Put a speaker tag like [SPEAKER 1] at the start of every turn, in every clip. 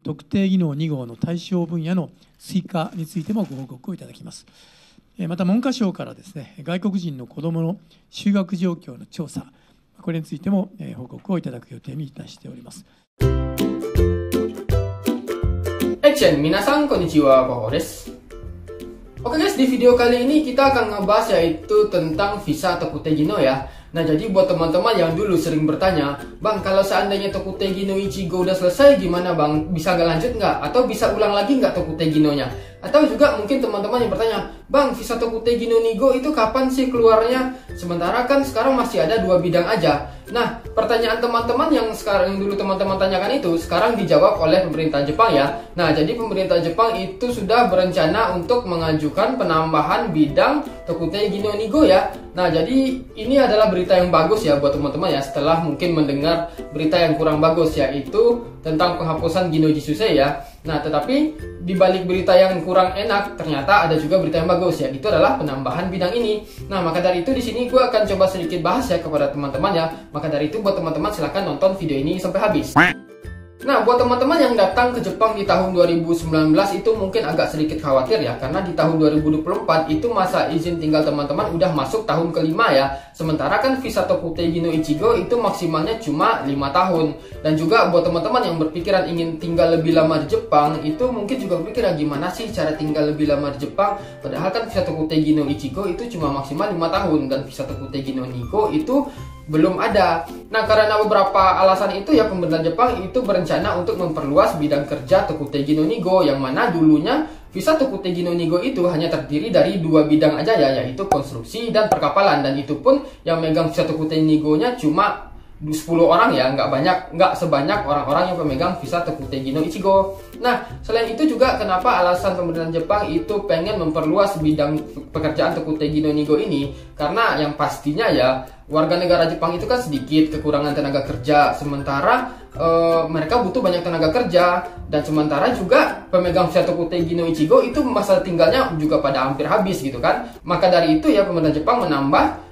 [SPEAKER 1] 特定技能2号の対象分野の追加についてもご報告をいただきます。また文科省からですね、外国人の子どもの就学状況の調査、これについても報告をいただく予定にいたしております。
[SPEAKER 2] Action, minasan konnichiwa, Koko desu. Oke guys, di video kali ini kita akan ngebahas yaitu tentang visa Tokutegi no ya. Nah, jadi buat teman-teman yang dulu sering bertanya, Bang, kalau seandainya Tokutegi no Ichigo udah selesai gimana Bang? Bisa nggak lanjut nggak? Atau bisa ulang lagi nggak Tokutegi no-nya? Atau juga mungkin teman-teman yang bertanya, Bang, visa Tokutegi no Nigo itu kapan sih keluarnya? Sementara kan sekarang masih ada 2 bidang aja. Nah, pertanyaan teman-teman yang dulu teman-teman tanyakan itu sekarang dijawab oleh pemerintah Jepang ya. Nah, jadi pemerintah Jepang itu sudah berencana untuk mengajukan penambahan bidang Tokutegi no Nigo ya. Nah, jadi ini adalah berita yang bagus ya buat teman-teman ya, setelah mungkin mendengar berita yang kurang bagus yaitu tentang penghapusan Ginno Jisusei ya. Nah, tetapi di balik berita yang kurang enak ternyata ada juga berita yang bagus ya, itu adalah penambahan bidang ini. Nah, maka dari itu di sini gue akan coba sedikit bahas ya kepada teman-teman ya. Maka dari itu buat teman-teman silahkan nonton video ini sampai habis. Nah, buat teman-teman yang datang ke Jepang di tahun 2019 itu mungkin agak sedikit khawatir ya, karena di tahun 2024 itu masa izin tinggal teman-teman udah masuk tahun kelima ya. Sementara kan visa Tokutegi no Ichigo itu maksimalnya cuma 5 tahun. Dan juga buat teman-teman yang berpikiran ingin tinggal lebih lama di Jepang, itu mungkin juga berpikir gimana sih cara tinggal lebih lama di Jepang. Padahal kan visa Tokutegi no Ichigo itu cuma maksimal 5 tahun dan visa Tokutegi no Nigo itu belum ada. Nah, karena beberapa alasan itu ya pemerintah Jepang itu berencana untuk memperluas bidang kerja Tokutegi no Nigo, yang mana dulunya visa Tokutegi no Nigo itu hanya terdiri dari 2 bidang aja ya, yaitu konstruksi dan perkapalan, dan itu pun yang megang visa Tokutegi Nigo-nya cuma 10 orang ya, nggak sebanyak orang-orang yang pemegang visa Tokutegi no Ichigo. Nah, selain itu juga kenapa alasan pemerintah Jepang itu pengen memperluas bidang pekerjaan Tokutegi no Nigo ini, karena yang pastinya ya warga negara Jepang itu kan sedikit, kekurangan tenaga kerja, sementara mereka butuh banyak tenaga kerja, dan sementara juga pemegang visa Tokutegi no Ichigo itu masa tinggalnya juga pada hampir habis gitu kan. Maka dari itu ya pemerintah Jepang menambah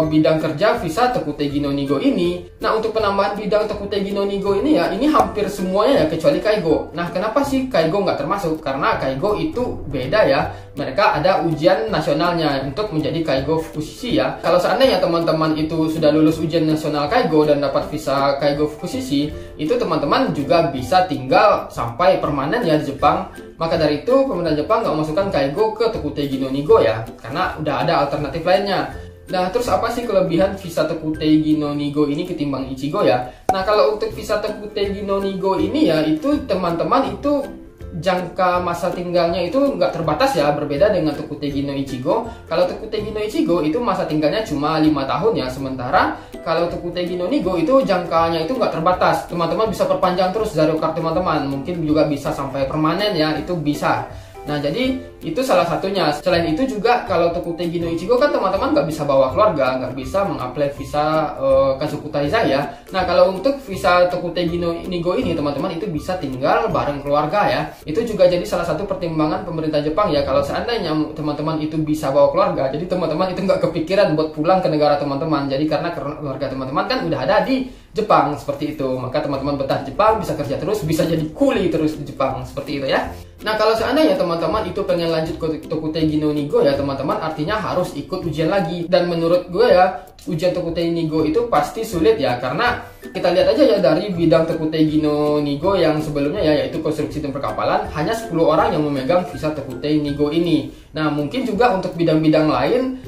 [SPEAKER 2] bidang kerja visa Tokutegi no Nigo ini. Nah, untuk penambahan bidang Tokutegi no Nigo ini ya, ini hampir semuanya ya kecuali Kaigo. Nah, kenapa sih Kaigo nggak termasuk? Karena Kaigo itu beda ya, mereka ada ujian nasionalnya untuk menjadi Kaigo Fukushi ya. Kalau seandainya teman-teman itu sudah lulus ujian nasional Kaigo dan dapat visa Kaigo Fukushi, itu teman-teman juga bisa tinggal sampai permanen ya di Jepang. Maka dari itu pemerintah Jepang nggak memasukkan Kaigo ke Tokutegi no Nigo ya, karena udah ada alternatif lainnya. Nah, terus apa sih kelebihan visa Tokutegi no Nigo ini ketimbang Ichigo ya? Nah, kalau untuk visa Tokutegi no Nigo ini ya, itu teman-teman itu jangka masa tinggalnya itu nggak terbatas ya, berbeda dengan Tokutegi no Ichigo. Kalau Tokutegi no Ichigo itu masa tinggalnya cuma 5 tahun ya, sementara kalau Tokutegi no Nigo itu jangkanya itu nggak terbatas. Teman-teman bisa perpanjang terus dari card teman-teman, mungkin juga bisa sampai permanen ya, itu bisa. Nah, jadi itu salah satunya. Selain itu juga kalau Tokutegi no Ichigo kan teman-teman nggak bisa bawa keluarga, nggak bisa mengapply visa Kazoku Taizai ya. Nah, kalau untuk visa Tokutegi no Nigo ini teman-teman itu bisa tinggal bareng keluarga ya. Itu juga jadi salah satu pertimbangan pemerintah Jepang ya, kalau seandainya teman-teman itu bisa bawa keluarga, jadi teman-teman itu nggak kepikiran buat pulang ke negara teman-teman. Jadi karena keluarga teman-teman kan udah ada di Jepang seperti itu, maka teman-teman betah di Jepang, bisa kerja terus, bisa jadi kuli terus di Jepang seperti itu ya. Nah, kalau seandainya teman-teman itu pengen lanjut ke Tokutegi no Nigo ya teman-teman, artinya harus ikut ujian lagi. Dan menurut gue ya, ujian Tokutegi Nigo itu pasti sulit ya, karena kita lihat aja ya dari bidang Tokutegi no Nigo yang sebelumnya ya, yaitu konstruksi dan perkapalan, hanya 10 orang yang memegang visa Tokutegi Nigo ini. Nah, mungkin juga untuk bidang-bidang lain,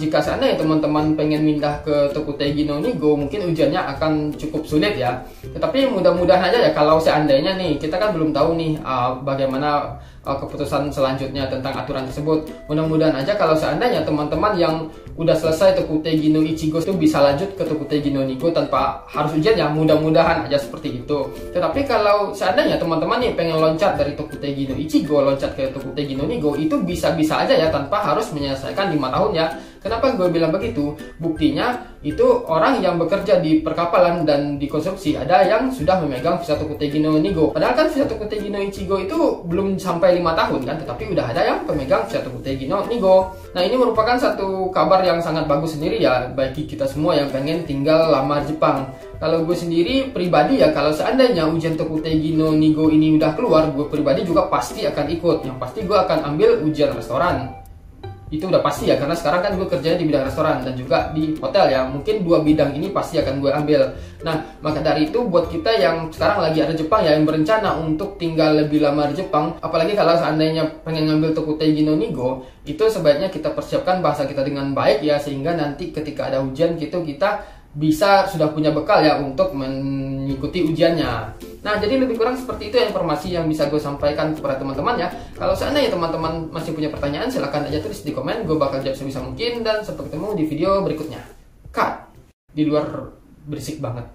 [SPEAKER 2] jika seandainya teman-teman pengen pindah ke Tokutegi no Nigo, mungkin ujiannya akan cukup sulit ya. Tetapi mudah-mudahan aja ya, kalau seandainya nih, kita kan belum tahu nih bagaimana keputusan selanjutnya tentang aturan tersebut. Mudah-mudahan aja kalau seandainya teman-teman yang udah selesai Tokutegi no Ichigo itu bisa lanjut ke Tokutegi no Nigo tanpa harus ujian ya, mudah-mudahan aja seperti itu. Tetapi kalau seandainya teman-teman nih pengen loncat dari Tokutegi no Ichigo loncat ke Tokutegi no Nigo, itu bisa-bisa aja ya tanpa harus menyelesaikan 5 tahun ya. Kenapa gue bilang begitu? Buktinya itu orang yang bekerja di perkapalan dan di konstruksi ada yang sudah memegang visa Tokutegi no Nigo. Padahal kan visa Tokutegi no Ichigo itu belum sampai 5 tahun kan, tetapi udah ada yang pemegang visa Tokutegi no Nigo. Nah, ini merupakan satu kabar yang sangat bagus sendiri ya bagi kita semua yang pengen tinggal lama di Jepang. kalau gue sendiri pribadi ya, kalau seandainya ujian Tokutegi no Nigo ini udah keluar, gue pribadi juga pasti akan ikut. Yang pasti gue akan ambil ujian restoran. Itu udah pasti ya, karena sekarang kan gue kerjanya di bidang restoran dan juga di hotel ya. Mungkin dua bidang ini pasti akan gue ambil. Nah, maka dari itu buat kita yang sekarang lagi ada Jepang ya, yang berencana untuk tinggal lebih lama di Jepang, apalagi kalau seandainya pengen ngambil Tokutegi no Nigo, itu sebaiknya kita persiapkan bahasa kita dengan baik ya, sehingga nanti ketika ada ujian gitu kita bisa sudah punya bekal ya untuk mengikuti ujiannya. Nah, jadi lebih kurang seperti itu informasi yang bisa gue sampaikan kepada teman-teman ya. Kalau seandainya teman-teman masih punya pertanyaan, silahkan aja tulis di komen. Gue bakal jawab sebisa mungkin dan sampai ketemu di video berikutnya. Cut. Di luar berisik banget.